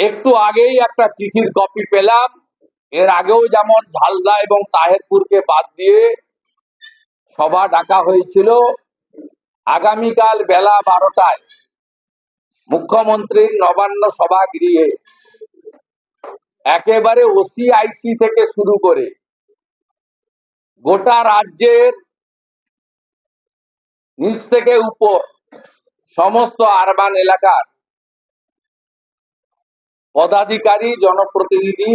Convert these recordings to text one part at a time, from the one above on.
একটু আগেই একটা চিঠির কপি পেলাম। এর আগেও যেমন ঝালদা এবং তাহেরপুরকে বাদ দিয়ে সভা ডাকা হয়েছিল, আগামীকাল বেলা 12টায় মুখ্যমন্ত্রীর নবান্ন সভাগৃহে একেবারে ওসিআইসি থেকে শুরু করে গোটা রাজ্যের নিচ থেকে উপর সমস্ত আরবান এলাকার পদাধিকারী, জনপ্রতিনিধি,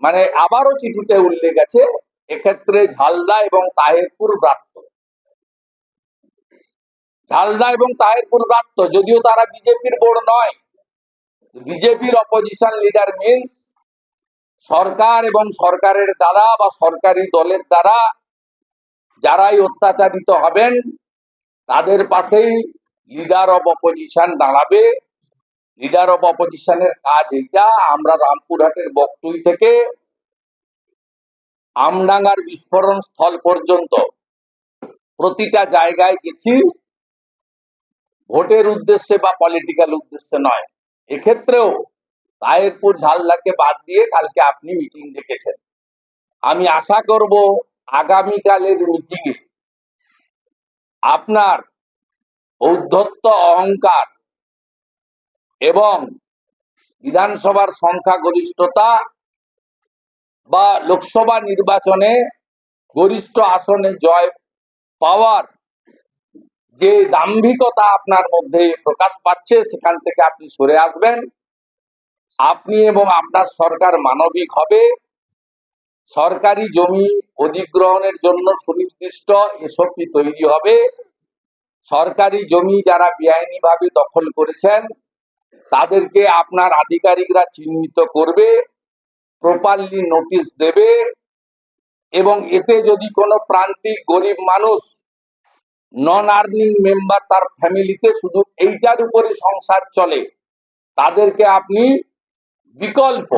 মানে আবারও চিঠিতে উল্লেখ আছে এক্ষেত্রে ঝালদা এবং তাহেরপুর ব্রাত্য। ঝালদা এবং তাহেরপুর ব্রাত্য, যদিও তারা বিজেপির বোর্ড নয়, বিজেপির অপোজিশন লিডার মিন্স সরকার এবং সরকারের দ্বারা বা সরকারি দলের দ্বারা যারাই অত্যাচারিত হবেন তাদের পাশেই লিডার অব অপোজিশন দাঁড়াবে। লিডার অব অপোজিশনের কাজ এটা। আমরা রামপুরহাটের বকটুই থেকে আমডাঙ্গার বিস্ফোরণ স্থল পর্যন্ত প্রতিটা জায়গায় গেছি, ভোটের উদ্দেশ্যে বা পলিটিক্যাল উদ্দেশ্যে নয়। এক্ষেত্রেও তাহেরপুর ঝালদাকে বাদ দিয়ে কালকে আপনি মিটিং ডেকেছেন। আমি আশা করব আগামীকালের মিটিংয়ে আপনার ঔদ্ধত্য, অহংকার এবং বিধানসভার সংখ্যাগরিষ্ঠতা বা লোকসভা নির্বাচনে গরিষ্ঠ আসনে জয় পাওয়ার যে দাম্ভিকতা আপনার মধ্যে প্রকাশ পাচ্ছে সেখান থেকে আপনি সরে আসবেন। আপনি এবং আপনার সরকার মানবিক হবে। সরকারি জমি অধিগ্রহণের জন্য সুনির্দিষ্ট এসওপি তৈরি হবে। সরকারি জমি যারা বেআইনিভাবে দখল করেছেন তাদেরকে আপনার আধিকারিকরা চিহ্নিত করবে, প্রপারলি নোটিশ দেবে, এবং এতে যদি কোনো প্রান্তিক গরিব মানুষ, নন আর্নিং মেম্বার, তার ফ্যামিলিতে শুধু এইটার উপরে সংসার চলে, তাদেরকে আপনি বিকল্প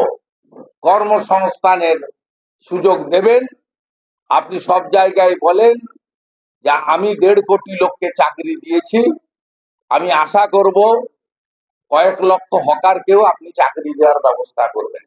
কর্মসংস্থানের সুযোগ দেবেন। আপনি সব জায়গায় বলেন যে আমি 1.5 কোটি লোককে চাকরি দিয়েছি। আমি আশা করব কয়েক লক্ষ হকারকেও আপনি চাকরি দেওয়ার ব্যবস্থা করবেন।